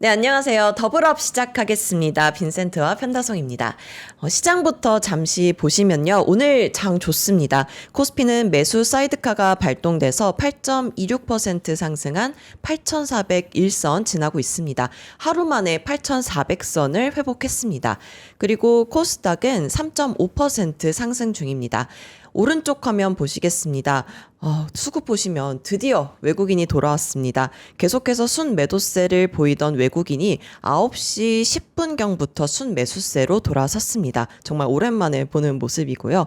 네, 안녕하세요. 더블업 시작하겠습니다. 빈센트와 편다송입니다. 시장부터 잠시 보시면요. 오늘 장 좋습니다. 코스피는 매수 사이드카가 발동돼서 8.26% 상승한 8,401선 지나고 있습니다. 하루 만에 8,400선을 회복했습니다. 그리고 코스닥은 3.5% 상승 중입니다. 오른쪽 화면 보시겠습니다. 수급 보시면 드디어 외국인이 돌아왔습니다. 계속해서 순매도세를 보이던 외국인이 9시 10분경부터 순매수세로 돌아섰습니다. 정말 오랜만에 보는 모습이고요.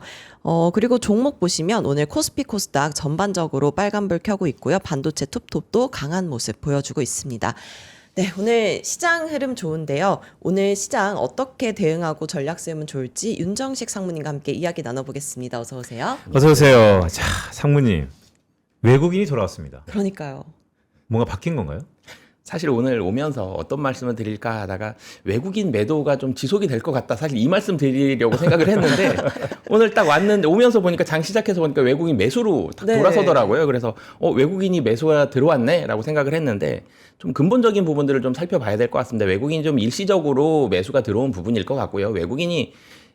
그리고 종목 보시면 오늘 코스피 코스닥 전반적으로 빨간불 켜고 있고요. 반도체 톱톱도 강한 모습 보여주고 있습니다. 네, 오늘 시장 흐름 좋은데요. 오늘 시장 어떻게 대응하고 전략 세우면 좋을지 윤정식 상무님과 함께 이야기 나눠보겠습니다. 어서 오세요. 어서 오세요. 자, 상무님. 외국인이 돌아왔습니다. 그러니까요. 뭔가 바뀐 건가요? 사실 오늘 오면서 어떤 말씀을 드릴까 하다가 외국인 매도가 좀 지속이 될 것 같다. 사실 이 말씀 드리려고 생각을 했는데 오늘 딱 왔는데 오면서 보니까 장 시작해서 보니까 외국인 매수로 딱 네. 돌아서더라고요. 그래서 외국인이 매수가 들어왔네 라고 생각을 했는데 좀 근본적인 부분들을 좀 살펴봐야 될 것 같습니다. 외국인이 좀 일시적으로 매수가 들어온 부분일 것 같고요. 외국인이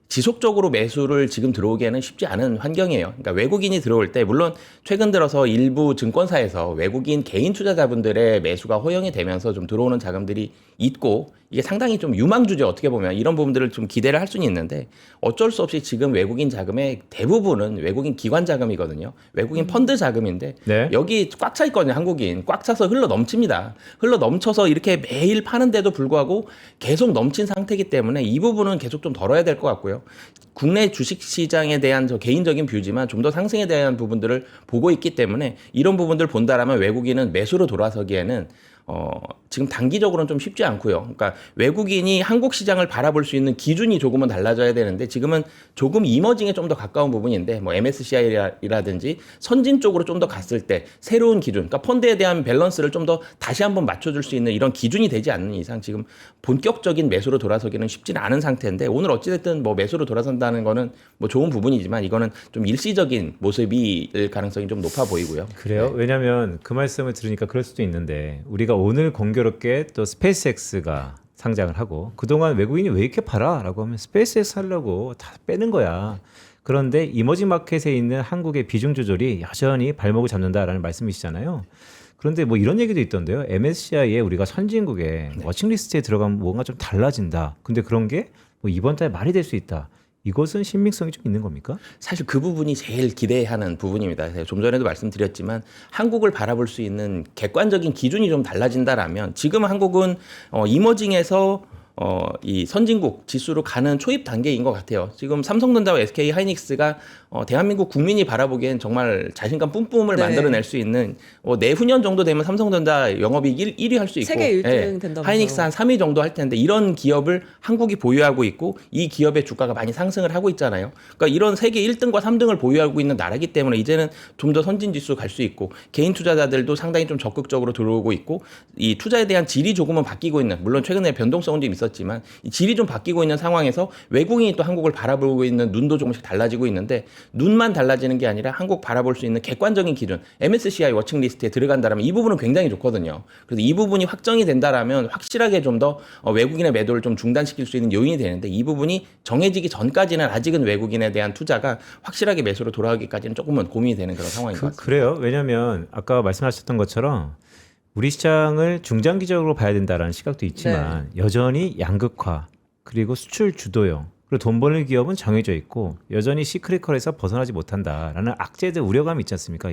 지속적으로 매수를 지금 들어오기에는 쉽지 않은 환경이에요. 그러니까 외국인이 들어올 때 물론 최근 들어서 일부 증권사에서 외국인 개인 투자자분들의 매수가 허용이 되면서 좀 들어오는 자금들이 있고 이게 상당히 좀 유망주죠. 어떻게 보면 이런 부분들을 좀 기대를 할 수는 있는데 어쩔 수 없이 지금 외국인 자금의 대부분은 외국인 기관 자금이거든요. 외국인 펀드 자금인데 네. 여기 꽉 차 있거든요. 한국인 꽉 차서 흘러 넘칩니다. 흘러 넘쳐서 이렇게 매일 파는데도 불구하고 계속 넘친 상태이기 때문에 이 부분은 계속 좀 덜어야 될 것 같고요. 국내 주식시장에 대한 저 개인적인 뷰지만 좀 더 상승에 대한 부분들을 보고 있기 때문에 이런 부분들을 본다라면 외국인은 매수로 돌아서기에는 지금 단기적으로는 좀 쉽지 않고요. 그러니까 외국인이 한국 시장을 바라볼 수 있는 기준이 조금은 달라져야 되는데 지금은 조금 이머징에 좀 더 가까운 부분인데 뭐 MSCI라든지 선진 쪽으로 좀 더 갔을 때 새로운 기준, 그러니까 펀드에 대한 밸런스를 좀 더 다시 한번 맞춰줄 수 있는 이런 기준이 되지 않는 이상 지금 본격적인 매수로 돌아서기는 쉽지는 않은 상태인데 오늘 어찌됐든 뭐 매수로 돌아선다는 거는 뭐 좋은 부분이지만 이거는 좀 일시적인 모습일 가능성이 좀 높아 보이고요. 그래요? 네. 왜냐하면 그 말씀을 들으니까 그럴 수도 있는데 우리가 오늘 공교롭게 또 스페이스X가 상장을 하고 그동안 외국인이 왜 이렇게 팔아? 라고 하면 스페이스X 하려고 다 빼는 거야. 그런데 이머징 마켓에 있는 한국의 비중 조절이 여전히 발목을 잡는다라는 말씀이시잖아요. 그런데 뭐 이런 얘기도 있던데요. MSCI에 우리가 선진국의 워칭리스트에 들어가면 뭔가 좀 달라진다. 근데 그런 게 뭐 이번 달에 말이 될 수 있다. 이것은 신빙성이 좀 있는 겁니까? 사실 그 부분이 제일 기대하는 부분입니다. 제가 좀 전에도 말씀드렸지만 한국을 바라볼 수 있는 객관적인 기준이 좀 달라진다라면 지금 한국은 이머징에서 이 선진국 지수로 가는 초입 단계인 것 같아요. 지금 삼성전자와 SK 하이닉스가 대한민국 국민이 바라보기엔 정말 자신감 뿜뿜을 네. 만들어낼 수 있는 내후년 정도 되면 삼성전자 영업이익 1위 할 수 있고 세계 1등 된다면서요. 하이닉스 한 3위 정도 할 텐데 이런 기업을 한국이 보유하고 있고 이 기업의 주가가 많이 상승을 하고 있잖아요. 그러니까 이런 세계 1등과 3등을 보유하고 있는 나라기 때문에 이제는 좀 더 선진 지수 갈 수 있고 개인 투자자들도 상당히 좀 적극적으로 들어오고 있고 이 투자에 대한 질이 조금은 바뀌고 있는 물론 최근에 변동성은 좀 있었지만 이 질이 좀 바뀌고 있는 상황에서 외국인이 또 한국을 바라보고 있는 눈도 조금씩 달라지고 있는데 눈만 달라지는 게 아니라 한국 바라볼 수 있는 객관적인 기준 MSCI 워칭 리스트에 들어간다라면 이 부분은 굉장히 좋거든요. 그래서 이 부분이 확정이 된다라면 확실하게 좀 더 외국인의 매도를 좀 중단시킬 수 있는 요인이 되는데 이 부분이 정해지기 전까지는 아직은 외국인에 대한 투자가 확실하게 매수로 돌아가기까지는 조금은 고민이 되는 그런 상황인 것 같습니다. 그래요. 왜냐하면 아까 말씀하셨던 것처럼 우리 시장을 중장기적으로 봐야 된다라는 시각도 있지만 여전히 양극화 그리고 수출 주도형 그리고 돈 버는 기업은 정해져 있고 여전히 시크릿컬에서 벗어나지 못한다라는 악재들 우려감이 있지 않습니까?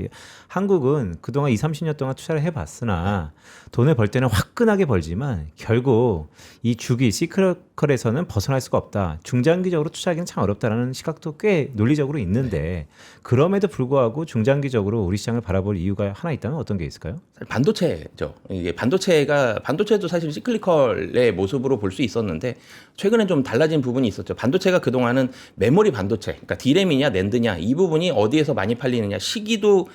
한국은 그동안 20-30년 동안 투자를 해봤으나 돈을 벌 때는 화끈하게 벌지만 결국 이 주기 시크릿컬에서는 벗어날 수가 없다. 중장기적으로 투자하기는 참 어렵다라는 시각도 꽤 논리적으로 있는데 그럼에도 불구하고 중장기적으로 우리 시장을 바라볼 이유가 하나 있다면 어떤 게 있을까요? 반도체죠. 이게 반도체도 사실 시클리컬의 모습으로 볼 수 있었는데 최근에 좀 달라진 부분이 있었죠. 반도체가 그동안은 메모리 반도체, 그러니까 디램이냐 낸드냐 이 부분이 어디에서 많이 팔리느냐 시기도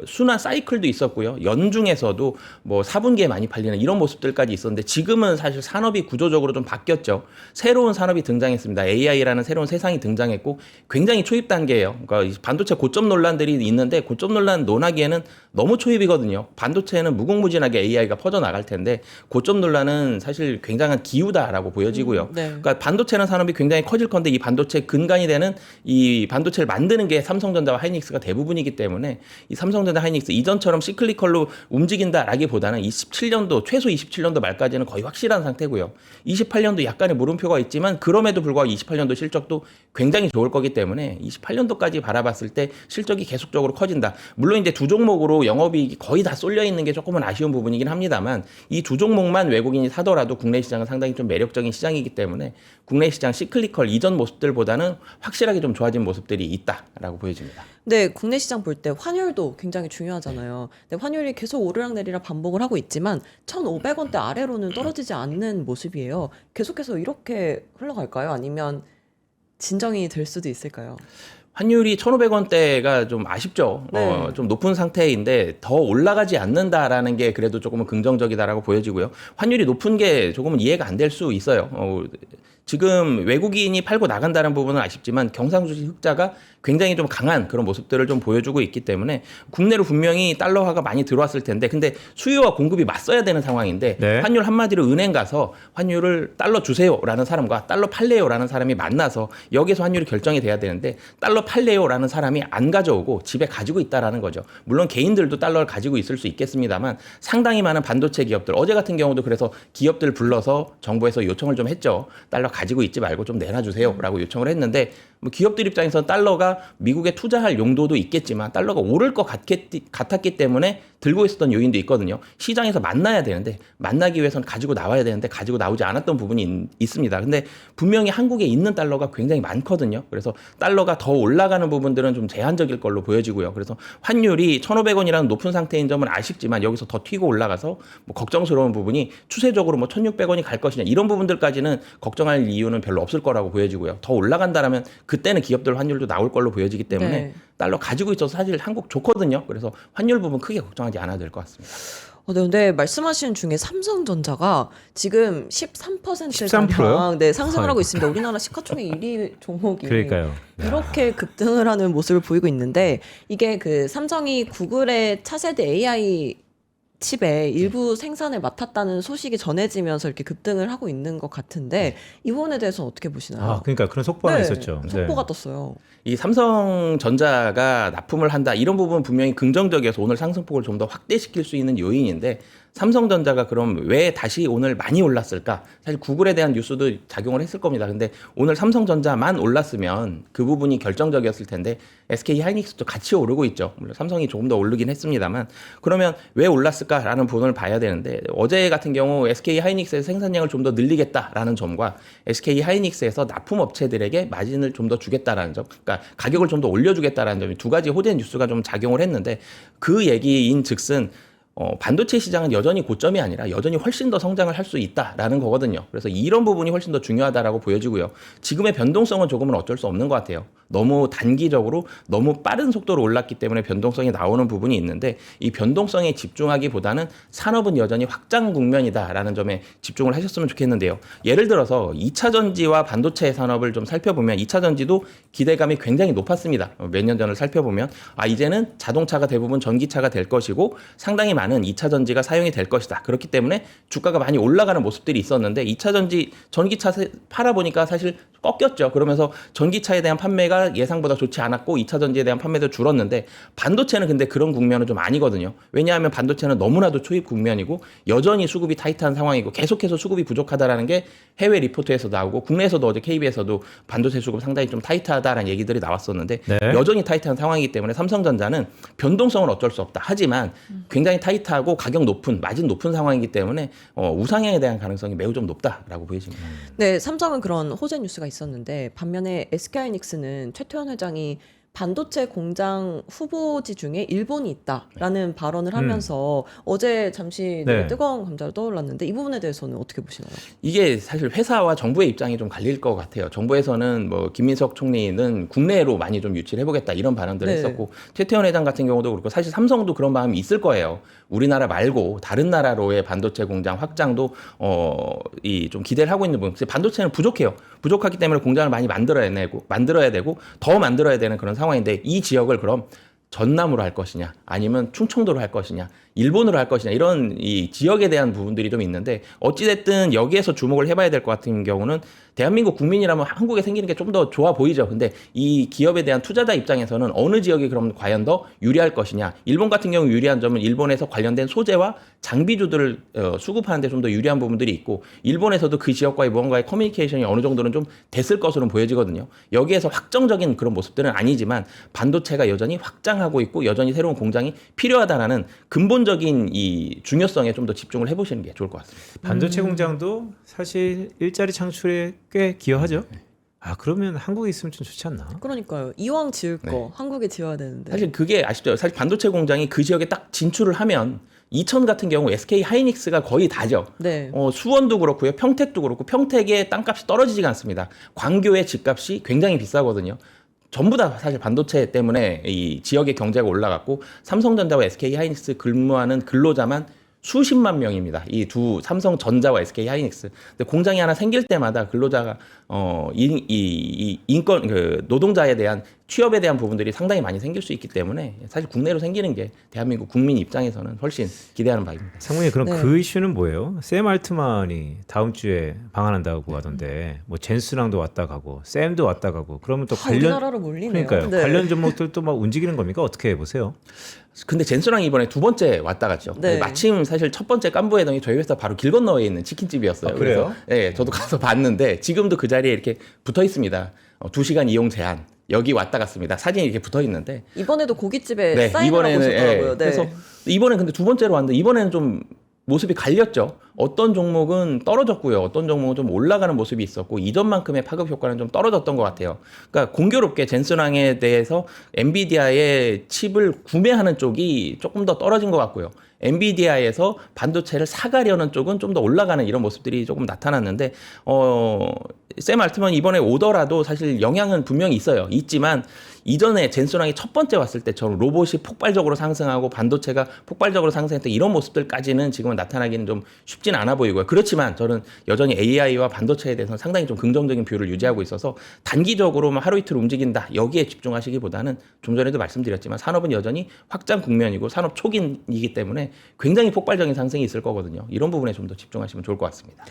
순환 사이클도 있었고요. 연중에서도 뭐 4분기에 많이 팔리는 이런 모습들까지 있었는데 지금은 사실 산업이 구조적으로 좀 바뀌었죠. 새로운 산업이 등장했습니다. AI라는 새로운 세상이 등장했고 굉장히 초입 단계예요. 그러니까 반도체 고점 논란들이 있는데 고점 논란 논하기에는 너무 초입이거든요. 반도체는 무궁무진하게 AI가 퍼져나갈 텐데 고점 논란은 사실 굉장한 기우다라고 보여지고요. 네. 그러니까 반도체는 산업이 굉장히 커질 건데 이 반도체 근간이 되는 이 반도체를 만드는 게 삼성전자와 하이닉스가 대부분이기 때문에 이 삼성전자 하이닉스 이전처럼 시클리컬로 움직인다라기보다는 27년도 최소 27년도 말까지는 거의 확실한 상태고요. 28년도 약간의 물음표가 있지만 그럼에도 불구하고 28년도 실적도 굉장히 좋을 거기 때문에 28년도까지 바라봤을 때 실적이 계속적으로 커진다. 물론 이제 두 종목으로 영업이익이 거의 다 쏠려 있는 게 조금은 아쉬운 부분이긴 합니다만 이 두 종목만 외국인이 사더라도 국내 시장은 상당히 좀 매력적인 시장이기 때문에 국내 시장 시클리컬 이전 모습들보다는 확실하게 좀 좋아진 모습들이 있다라고 보여집니다. 네, 국내 시장 볼 때 환율도 굉장히 중요하잖아요. 근데 환율이 계속 오르락내리락 반복을 하고 있지만 1,500원대 아래로는 떨어지지 않는 모습이에요. 계속해서 이렇게 흘러갈까요? 아니면 진정이 될 수도 있을까요? 환율이 1,500원대가 좀 아쉽죠. 네. 좀 높은 상태인데 더 올라가지 않는다라는 게 그래도 조금은 긍정적이다라고 보여지고요. 환율이 높은 게 조금은 이해가 안 될 수 있어요. 지금 외국인이 팔고 나간다는 부분은 아쉽지만 경상주식 흑자가 굉장히 좀 강한 그런 모습들을 좀 보여주고 있기 때문에 국내로 분명히 달러화가 많이 들어왔을 텐데 근데 수요와 공급이 맞서야 되는 상황인데 네. 환율 한마디로 은행 가서 환율을 달러 주세요라는 사람과 달러 팔래요라는 사람이 만나서 여기서 환율이 결정이 돼야 되는데 달러 팔래요라는 사람이 안 가져오고 집에 가지고 있다라는 거죠. 물론 개인들도 달러를 가지고 있을 수 있겠습니다만 상당히 많은 반도체 기업들 어제 같은 경우도 그래서 기업들 불러서 정부에서 요청을 좀 했죠. 달러 가지고 있지 말고 좀 내놔주세요라고 요청을 했는데 뭐 기업들 입장에서 달러가 미국에 투자할 용도도 있겠지만 달러가 오를 것 같았기 때문에 들고 있었던 요인도 있거든요. 시장에서 만나야 되는데 만나기 위해서는 가지고 나와야 되는데 가지고 나오지 않았던 부분이 있습니다. 근데 분명히 한국에 있는 달러가 굉장히 많거든요. 그래서 달러가 더 올라가는 부분들은 좀 제한적일 걸로 보여지고요. 그래서 환율이 1,500원이라는 높은 상태인 점은 아쉽지만 여기서 더 튀고 올라가서 뭐 걱정스러운 부분이 추세적으로 뭐 1,600원이 갈 것이냐 이런 부분들까지는 걱정할 이유는 별로 없을 거라고 보여지고요. 더 올라간다라면 그때는 기업들 환율도 나올 걸로 보여지기 때문에 네. 달러 가지고 있어서 사실 한국 좋거든요. 그래서 환율 부분 크게 걱정하지 않아도 될 것 같습니다. 네, 근데 말씀하신 중에 삼성전자가 지금 13% 13% 요? 가량 네, 상승을 하고 아이고. 있습니다. 우리나라 시가총액 1위 종목이 그러니까요. 이렇게 급등을 하는 모습을 보이고 있는데 이게 그 삼성이 구글의 차세대 AI 칩의 일부 생산을 맡았다는 소식이 전해지면서 이렇게 급등을 하고 있는 것 같은데 이 부분에 대해서 어떻게 보시나요? 아, 그러니까 그런 속보가 네, 있었죠. 네. 속보가 떴어요. 이 삼성전자가 납품을 한다 이런 부분 분명히 긍정적이어서 오늘 상승폭을 좀 더 확대시킬 수 있는 요인인데 삼성전자가 그럼 왜 다시 오늘 많이 올랐을까? 사실 구글에 대한 뉴스도 작용을 했을 겁니다. 근데 오늘 삼성전자만 올랐으면 그 부분이 결정적이었을 텐데 SK 하이닉스도 같이 오르고 있죠. 물론 삼성이 조금 더 오르긴 했습니다만 그러면 왜 올랐을까라는 부분을 봐야 되는데 어제 같은 경우 SK 하이닉스의 생산량을 좀 더 늘리겠다라는 점과 SK 하이닉스에서 납품 업체들에게 마진을 좀 더 주겠다라는 점, 그러니까 가격을 좀 더 올려주겠다라는 점이 두 가지 호재 뉴스가 좀 작용을 했는데 그 얘기인 즉슨 반도체 시장은 여전히 고점이 아니라 여전히 훨씬 더 성장을 할 수 있다라는 거거든요. 그래서 이런 부분이 훨씬 더 중요하다라고 보여지고요. 지금의 변동성은 조금은 어쩔 수 없는 것 같아요. 너무 단기적으로 너무 빠른 속도로 올랐기 때문에 변동성이 나오는 부분이 있는데 이 변동성에 집중하기보다는 산업은 여전히 확장 국면이다라는 점에 집중을 하셨으면 좋겠는데요. 예를 들어서 2차 전지와 반도체 산업을 좀 살펴보면 2차 전지도 기대감이 굉장히 높았습니다. 몇 년 전을 살펴보면 이제는 자동차가 대부분 전기차가 될 것이고 상당히 많은 2차 전지가 사용이 될 것이다. 그렇기 때문에 주가가 많이 올라가는 모습들이 있었는데 2차 전지 전기차 팔아보니까 사실 꺾였죠. 그러면서 전기차에 대한 판매가 예상보다 좋지 않았고 2차 전지에 대한 판매도 줄었는데 반도체는 근데 그런 국면은 좀 아니거든요. 왜냐하면 반도체는 너무나도 초입 국면이고 여전히 수급이 타이트한 상황이고 계속해서 수급이 부족하다라는 게 해외 리포트에서 나오고 국내에서도 어제 KB에서도 반도체 수급 상당히 좀 타이트하다라는 얘기들이 나왔었는데 네. 여전히 타이트한 상황이기 때문에 삼성전자는 변동성은 어쩔 수 없다. 하지만 굉장히 타이트하고 가격 높은 마진 높은 상황이기 때문에 우상향에 대한 가능성이 매우 좀 높다라고 보여집니다. 네, 삼성은 그런 호재 뉴스가 있었는데 반면에 SK하이닉스는 최태원 회장이 반도체 공장 후보지 중에 일본이 있다라는 발언을 하면서 어제 잠시 네. 뜨거운 감자로 떠올랐는데 이 부분에 대해서는 어떻게 보시나요? 이게 사실 회사와 정부의 입장이 좀 갈릴 것 같아요. 정부에서는 뭐 김민석 총리는 국내로 많이 좀 유치를 해보겠다 이런 발언들을 네. 했었고 최태원 회장 같은 경우도 그렇고 사실 삼성도 그런 마음이 있을 거예요. 우리나라 말고 다른 나라로의 반도체 공장 확장도 이 좀 기대를 하고 있는 부분. 반도체는 부족해요. 부족하기 때문에 공장을 많이 만들어야 되고 더 만들어야 되는 그런 상황인데 이 지역을 그럼 전남으로 할 것이냐 아니면 충청도로 할 것이냐 일본으로 할 것이냐 이런 이 지역에 대한 부분들이 좀 있는데 어찌됐든 여기에서 주목을 해봐야 될 것 같은 경우는 대한민국 국민이라면 한국에 생기는 게 좀 더 좋아 보이죠. 근데 이 기업에 대한 투자자 입장에서는 어느 지역이 그럼 과연 더 유리할 것이냐. 일본 같은 경우 유리한 점은 일본에서 관련된 소재와 장비주들을 수급하는 데 좀 더 유리한 부분들이 있고 일본에서도 그 지역과의 무언가의 커뮤니케이션이 어느 정도는 좀 됐을 것으로 보여지거든요. 여기에서 확정적인 그런 모습들은 아니지만 반도체가 여전히 확장하고 있고 여전히 새로운 공장이 필요하다라는 근본적인 이 중요성에 좀 더 집중을 해보시는 게 좋을 것 같습니다. 반도체 공장도 사실 일자리 창출에 꽤 기여하죠. 아 그러면 한국에 있으면 좀 좋지 않나? 그러니까요. 이왕 지을 거 네. 한국에 지어야 되는데. 사실 그게 아시죠? 사실 반도체 공장이 그 지역에 딱 진출을 하면 이천 같은 경우 SK 하이닉스가 거의 다죠. 네. 수원도 그렇고요. 평택도 그렇고 평택의 땅값이 떨어지지가 않습니다. 광교의 집값이 굉장히 비싸거든요. 전부 다 사실 반도체 때문에 이 지역의 경제가 올라갔고 삼성전자와 SK 하이닉스 근무하는 근로자만 수십만 명입니다. 이 두 삼성전자와 SK 하이닉스. 근데 공장이 하나 생길 때마다 근로자가 인권 그 노동자에 대한 취업에 대한 부분들이 상당히 많이 생길 수 있기 때문에 사실 국내로 생기는 게 대한민국 국민 입장에서는 훨씬 기대하는 바입니다. 상무님 그럼 네. 그 이슈는 뭐예요? 샘 알트만이 다음 주에 방한한다고 하던데 뭐 젠스랑도 왔다 가고 샘도 왔다 가고 그러면 또 다 관련 우리나라로 몰리네요. 그러니까요. 네. 관련 종목들도 막 움직이는 겁니까? 어떻게 보세요? 근데 젠스랑 이번에 두 번째 왔다 갔죠. 네. 마침 사실 첫 번째 깐부회동이 저희 회사 바로 길 건너에 있는 치킨집이었어요. 아, 그래요? 그래서 예, 저도 가서 봤는데 지금도 그 자리에 이렇게 붙어 있습니다. 2시간 이용 제한. 여기 왔다 갔습니다. 사진이 이렇게 붙어 있는데 이번에도 고깃집에 네, 사인을 하고 오셨더라고요. 네. 그래서 이번엔 근데 두 번째로 왔는데 이번에는 좀 모습이 갈렸죠. 어떤 종목은 떨어졌고요. 어떤 종목은 좀 올라가는 모습이 있었고 이전만큼의 파급 효과는 좀 떨어졌던 것 같아요. 그러니까 공교롭게 젠슨왕에 대해서 엔비디아의 칩을 구매하는 쪽이 조금 더 떨어진 것 같고요. 엔비디아에서 반도체를 사가려는 쪽은 좀 더 올라가는 이런 모습들이 조금 나타났는데 샘 알트만 이번에 오더라도 사실 영향은 분명히 있지만 이전에 젠슨왕이 첫 번째 왔을 때처럼 로봇이 폭발적으로 상승하고 반도체가 폭발적으로 상승했던 이런 모습들까지는 지금은 나타나기는 좀 쉽진 않아 보이고요. 그렇지만 저는 여전히 AI와 반도체에 대해서는 상당히 좀 긍정적인 뷰를 유지하고 있어서 단기적으로 하루 이틀 움직인다 여기에 집중하시기보다는 좀 전에도 말씀드렸지만 산업은 여전히 확장 국면이고 산업 초기이기 때문에 굉장히 폭발적인 상승이 있을 거거든요. 이런 부분에 좀 더 집중하시면 좋을 것 같습니다.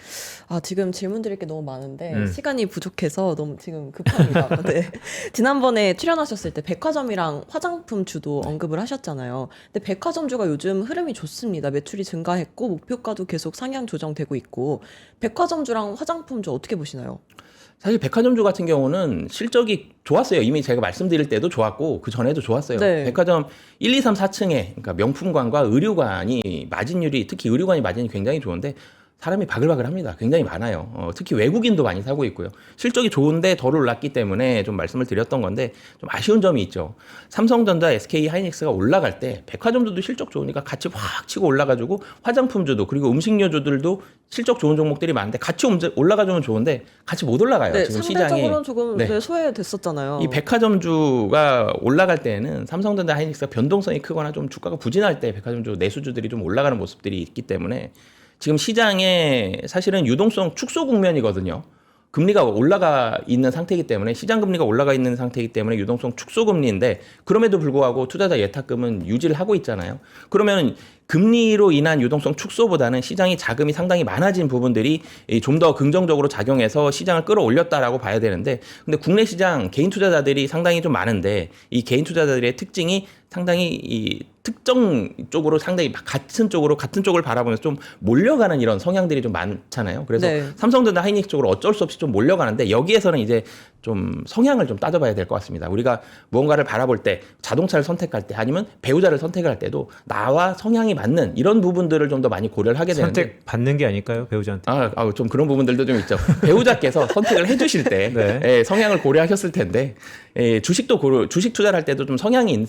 아, 지금 질문 드릴 게 너무 많은데 시간이 부족해서 너무 지금 급합니다. 네. 지난번에 출연하셨을 때 백화점이랑 화장품주도 언급을 하셨잖아요. 근데 백화점주가 요즘 흐름이 좋습니다. 매출이 증가했고 목표가도 계속 상향 조정되고 있고 백화점주랑 화장품주 어떻게 보시나요? 사실 백화점주 같은 경우는 실적이 좋았어요. 이미 제가 말씀드릴 때도 좋았고 그 전에도 좋았어요. 네. 백화점 1, 2, 3, 4층에 그러니까 명품관과 의류관이 마진율이 특히 의류관이 마진이 굉장히 좋은데 사람이 바글바글합니다. 굉장히 많아요. 특히 외국인도 많이 사고 있고요. 실적이 좋은데 덜 올랐기 때문에 좀 말씀을 드렸던 건데 좀 아쉬운 점이 있죠. 삼성전자, SK 하이닉스가 올라갈 때 백화점주도 실적 좋으니까 같이 확 치고 올라가지고 화장품주도 그리고 음식료주들도 실적 좋은 종목들이 많은데 같이 올라가주면 좋은데 같이 못 올라가요. 네, 지금 상대적으로는 시장이. 조금 네. 네, 소외됐었잖아요. 이 백화점주가 올라갈 때는 삼성전자 하이닉스가 변동성이 크거나 좀 주가가 부진할 때 백화점주 내수주들이 좀 올라가는 모습들이 있기 때문에 지금 시장에 사실은 유동성 축소 국면이거든요. 금리가 올라가 있는 상태이기 때문에 시장 금리가 올라가 있는 상태이기 때문에 유동성 축소 금리인데 그럼에도 불구하고 투자자 예탁금은 유지를 하고 있잖아요. 그러면 금리로 인한 유동성 축소보다는 시장이 자금이 상당히 많아진 부분들이 좀 더 긍정적으로 작용해서 시장을 끌어올렸다라고 봐야 되는데 근데 국내 시장 개인 투자자들이 상당히 좀 많은데 이 개인 투자자들의 특징이 상당히 이 특정 쪽으로 상당히 같은 쪽을 바라보면서 좀 몰려가는 이런 성향들이 좀 많잖아요. 그래서 네. 삼성전자 하이닉스 쪽으로 어쩔 수 없이 좀 몰려가는데 여기에서는 이제 좀 성향을 좀 따져봐야 될 것 같습니다. 우리가 무언가를 바라볼 때 자동차를 선택할 때 아니면 배우자를 선택할 때도 나와 성향이 맞는 이런 부분들을 좀 더 많이 고려를 하게 되는데 선택 받는 게 아닐까요, 배우자한테? 좀 그런 부분들도 좀 있죠. 배우자께서 선택을 해주실 때 네. 성향을 고려하셨을 텐데 주식 투자를 할 때도 좀 성향이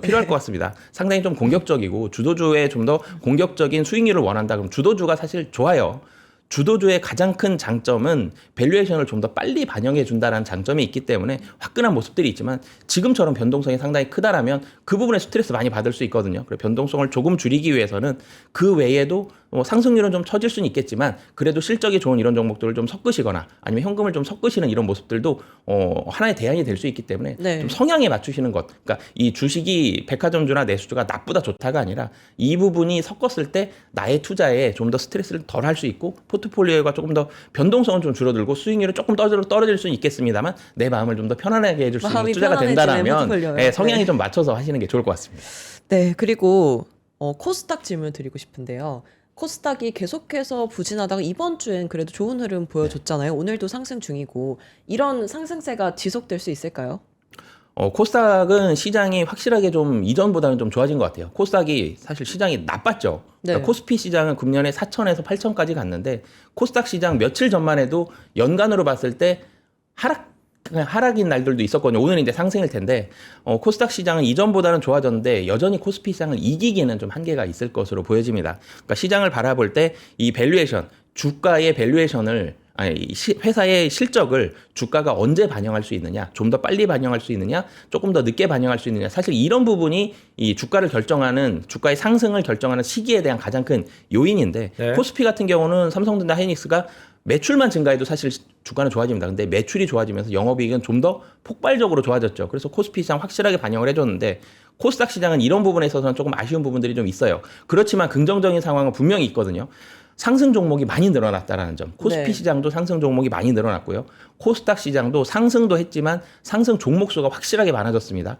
필요할 것 같습니다. 상당히 좀 공격적이고 주도주의 좀 더 공격적인 수익률을 원한다 그럼 주도주가 사실 좋아요. 주도주의 가장 큰 장점은 밸류에이션을 좀 더 빨리 반영해 준다는 장점이 있기 때문에 화끈한 모습들이 있지만 지금처럼 변동성이 상당히 크다라면 그 부분에 스트레스 많이 받을 수 있거든요. 그래서 변동성을 조금 줄이기 위해서는 그 외에도 상승률은 좀 처질 수는 있겠지만 그래도 실적이 좋은 이런 종목들을 좀 섞으시거나 아니면 현금을 좀 섞으시는 이런 모습들도 하나의 대안이 될 수 있기 때문에 네. 좀 성향에 맞추시는 것. 그러니까 이 주식이 백화점주나 내수주가 나쁘다 좋다가 아니라 이 부분이 섞었을 때 나의 투자에 좀 더 스트레스를 덜 할 수 있고 포트폴리오가 조금 더 변동성은 좀 줄어들고 수익률이 조금 떨어질 수는 있겠습니다만 내 마음을 좀 더 편안하게 해줄 수 있는 마음이 투자가 편안해지는 된다라면 포트폴리오요. 성향이 네. 좀 맞춰서 하시는 게 좋을 것 같습니다. 네, 그리고 코스닥 질문 드리고 싶은데요. 코스닥이 계속해서 부진하다가 이번 주엔 그래도 좋은 흐름 보여줬잖아요. 오늘도 상승 중이고 이런 상승세가 지속될 수 있을까요? 코스닥은 시장이 확실하게 좀 이전보다는 좀 좋아진 것 같아요. 코스닥이 사실 시장이 나빴죠. 그러니까 네. 코스피 시장은 금년에 4천에서 8천까지 갔는데 코스닥 시장 며칠 전만 해도 연간으로 봤을 때 하락인 날들도 있었거든요. 오늘은 이제 상승일 텐데 코스닥 시장은 이전보다는 좋아졌는데 여전히 코스피 시장을 이기기는 좀 한계가 있을 것으로 보여집니다. 그러니까 시장을 바라볼 때 이 밸류에이션, 주가의 밸류에이션을 회사의 실적을 주가가 언제 반영할 수 있느냐, 좀 더 빨리 반영할 수 있느냐, 조금 더 늦게 반영할 수 있느냐. 사실 이런 부분이 이 주가를 결정하는, 주가의 상승을 결정하는 시기에 대한 가장 큰 요인인데, 네. 코스피 같은 경우는 삼성전자 하이닉스가 매출만 증가해도 사실 주가는 좋아집니다. 근데 매출이 좋아지면서 영업이익은 좀 더 폭발적으로 좋아졌죠. 그래서 코스피 시장 확실하게 반영을 해줬는데, 코스닥 시장은 이런 부분에 있어서는 조금 아쉬운 부분들이 좀 있어요. 그렇지만 긍정적인 상황은 분명히 있거든요. 상승 종목이 많이 늘어났다라는 점. 코스피 네. 시장도 상승 종목이 많이 늘어났고요. 코스닥 시장도 상승도 했지만 상승 종목 수가 확실하게 많아졌습니다.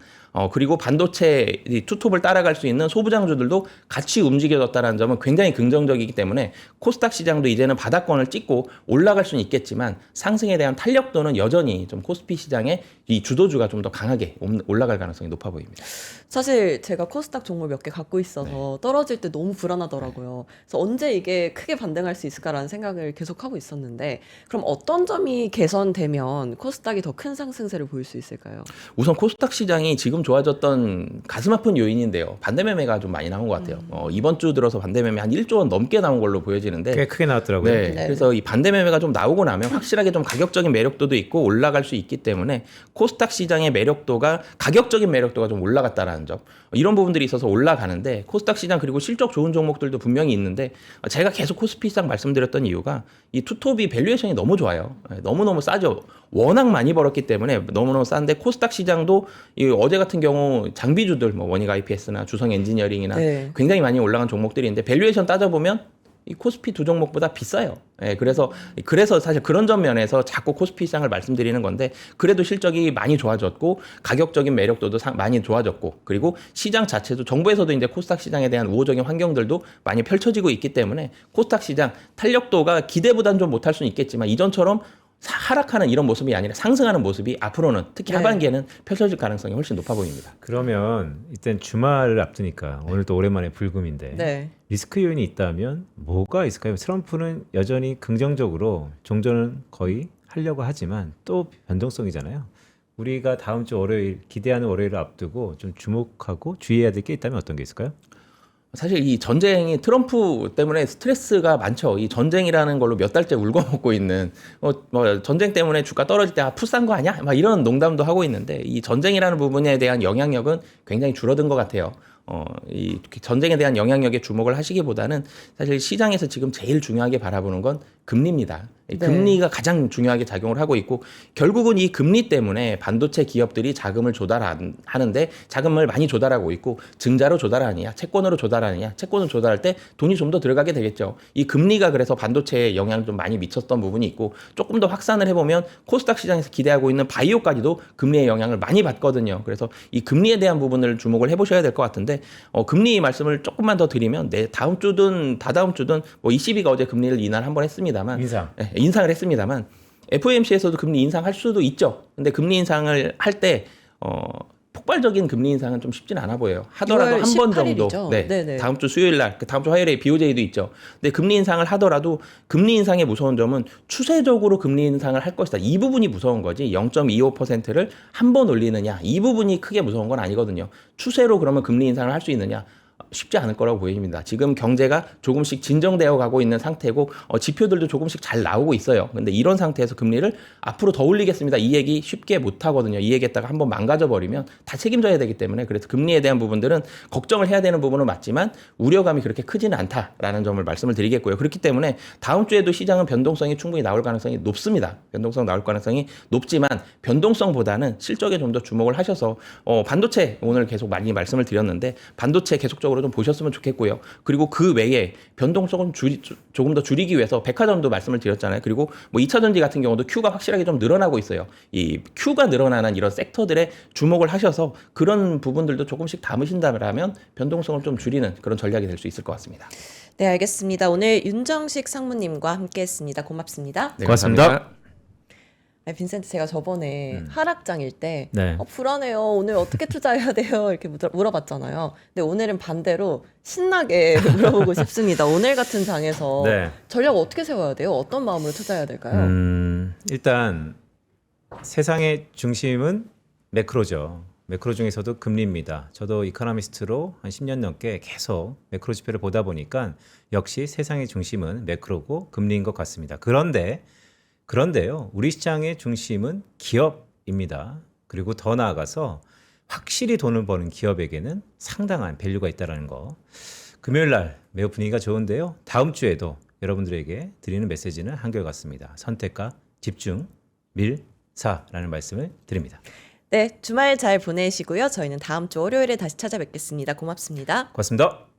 그리고 반도체 투톱을 따라갈 수 있는 소부장주들도 같이 움직여졌다는 점은 굉장히 긍정적이기 때문에 코스닥 시장도 이제는 바닥권을 찍고 올라갈 수는 있겠지만 상승에 대한 탄력도는 여전히 좀 코스피 시장의 이 주도주가 좀 더 강하게 올라갈 가능성이 높아 보입니다. 사실 제가 코스닥 종목 몇 개 갖고 있어서 떨어질 때 너무 불안하더라고요. 그래서 언제 이게 크게 반등할 수 있을까라는 생각을 계속 하고 있었는데 그럼 어떤 점이 개선되면 코스닥이 더 큰 상승세를 보일 수 있을까요? 우선 코스닥 시장이 지금 좋아졌던 가슴 아픈 요인인데요. 반대 매매가 좀 많이 나온 것 같아요. 이번 주 들어서 반대 매매 한 1조 원 넘게 나온 걸로 보여지는데 꽤 크게 나왔더라고요. 네, 네. 그래서 이 반대 매매가 좀 나오고 나면 확실하게 좀 가격적인 매력도도 있고 올라갈 수 있기 때문에 코스닥 시장의 매력도가 가격적인 매력도가 좀 올라갔다라는 점 이런 부분들이 있어서 올라가는데 코스닥 시장 그리고 실적 좋은 종목들도 분명히 있는데 제가 계속 코스피 시장 말씀드렸던 이유가 이 투톱이 밸류에이션이 너무 좋아요. 너무너무 싸죠. 워낙 많이 벌었기 때문에 너무너무 싼데 코스닥 시장도 이 어제 같은 경우 장비주들 뭐 원익 IPS나 주성 엔지니어링이나 네. 굉장히 많이 올라간 종목들인데 밸류에이션 따져보면 이 코스피 두 종목보다 비싸요. 그래서 사실 그런 점 면에서 자꾸 코스피 시장을 말씀드리는 건데 그래도 실적이 많이 좋아졌고 가격적인 매력도도 많이 좋아졌고 그리고 시장 자체도 정부에서도 이제 코스닥 시장에 대한 우호적인 환경들도 많이 펼쳐지고 있기 때문에 코스닥 시장 탄력도가 기대보다는 좀 못할 수는 있겠지만 이전처럼 하락하는 이런 모습이 아니라 상승하는 모습이 앞으로는 특히 네. 하반기에는 펼쳐질 가능성이 훨씬 높아 보입니다. 그러면 일단 주말을 앞두니까 오늘 또 오랜만에 불금인데 네. 리스크 요인이 있다면 뭐가 있을까요? 트럼프는 여전히 긍정적으로 종전은 거의 하려고 하지만 또 변동성이잖아요. 우리가 다음 주 월요일 기대하는 월요일을 앞두고 좀 주목하고 주의해야 될 게 있다면 어떤 게 있을까요? 사실 이 전쟁이 트럼프 때문에 스트레스가 많죠. 이 전쟁이라는 걸로 몇 달째 울고 먹고 있는 뭐 전쟁 때문에 주가 떨어질 때 푸싼 거 아니야? 막 이런 농담도 하고 있는데 이 전쟁이라는 부분에 대한 영향력은 굉장히 줄어든 것 같아요. 이 전쟁에 대한 영향력에 주목을 하시기보다는 사실 시장에서 지금 제일 중요하게 바라보는 건 금리입니다. 네. 금리가 가장 중요하게 작용을 하고 있고 결국은 이 금리 때문에 반도체 기업들이 자금을 조달하는데 자금을 많이 조달하고 있고 증자로 조달하느냐 채권으로 조달하느냐 채권을 조달할 때 돈이 좀 더 들어가게 되겠죠. 이 금리가 그래서 반도체에 영향을 좀 많이 미쳤던 부분이 있고 조금 더 확산을 해보면 코스닥 시장에서 기대하고 있는 바이오까지도 금리의 영향을 많이 받거든요. 그래서 이 금리에 대한 부분을 주목을 해보셔야 될 것 같은데 금리 말씀을 조금만 더 드리면 다음 주든 다다음 주든 뭐 ECB가 어제 금리를 인하를 한번 했습니다만 인상. 인상을 했습니다만 FOMC에서도 금리 인상할 수도 있죠. 근데 금리 인상을 할 때 폭발적인 금리 인상은 좀 쉽진 않아 보여요. 하더라도 6월 한 번 정도. 18일이죠. 네. 네네. 다음 주 수요일 날, 다음 주 화요일에 BOJ도 있죠. 근데 금리 인상을 하더라도 금리 인상의 무서운 점은 추세적으로 금리 인상을 할 것이다. 이 부분이 무서운 거지. 0.25%를 한 번 올리느냐. 이 부분이 크게 무서운 건 아니거든요. 추세로 그러면 금리 인상을 할 수 있느냐. 쉽지 않을 거라고 보입니다. 지금 경제가 조금씩 진정되어 가고 있는 상태고 지표들도 조금씩 잘 나오고 있어요. 근데 이런 상태에서 금리를 앞으로 더 올리겠습니다. 이 얘기 쉽게 못 하거든요. 이 얘기했다가 한번 망가져 버리면 다 책임져야 되기 때문에 그래서 금리에 대한 부분들은 걱정을 해야 되는 부분은 맞지만 우려감이 그렇게 크지는 않다라는 점을 말씀을 드리겠고요. 그렇기 때문에 다음 주에도 시장은 변동성이 충분히 나올 가능성이 높습니다. 변동성 나올 가능성이 높지만 변동성보다는 실적에 좀 더 주목을 하셔서 반도체 오늘 계속 많이 말씀을 드렸는데 반도체 계속적으로 좀 보셨으면 좋겠고요. 그리고 그 외에 변동성은 조금 더 줄이기 위해서 백화점도 말씀을 드렸잖아요. 그리고 뭐 2차 전지 같은 경우도 Q가 확실하게 좀 늘어나고 있어요. 이 Q가 늘어나는 이런 섹터들에 주목을 하셔서 그런 부분들도 조금씩 담으신다면 변동성을 좀 줄이는 그런 전략이 될 수 있을 것 같습니다. 네, 알겠습니다. 오늘 윤정식 상무님과 함께했습니다. 고맙습니다. 네, 고맙습니다. 감사합니다. 아니, 빈센트 제가 저번에 하락장일 때 네. 불안해요. 오늘 어떻게 투자해야 돼요? 이렇게 물어봤잖아요. 근데 오늘은 반대로 신나게 물어보고 싶습니다. 오늘 같은 장에서 네. 전략 어떻게 세워야 돼요? 어떤 마음으로 투자해야 될까요? 일단 세상의 중심은 매크로죠. 매크로 중에서도 금리입니다. 저도 이코노미스트로 한 10년 넘게 계속 매크로 지표를 보다 보니까 역시 세상의 중심은 매크로고 금리인 것 같습니다. 그런데요, 우리 시장의 중심은 기업입니다. 그리고 더 나아가서 확실히 돈을 버는 기업에게는 상당한 밸류가 있다는 거. 금요일 날 매우 분위기가 좋은데요. 다음 주에도 여러분들에게 드리는 메시지는 한결같습니다. 선택과 집중, 밀사라는 말씀을 드립니다. 네, 주말 잘 보내시고요. 저희는 다음 주 월요일에 다시 찾아뵙겠습니다. 고맙습니다. 고맙습니다.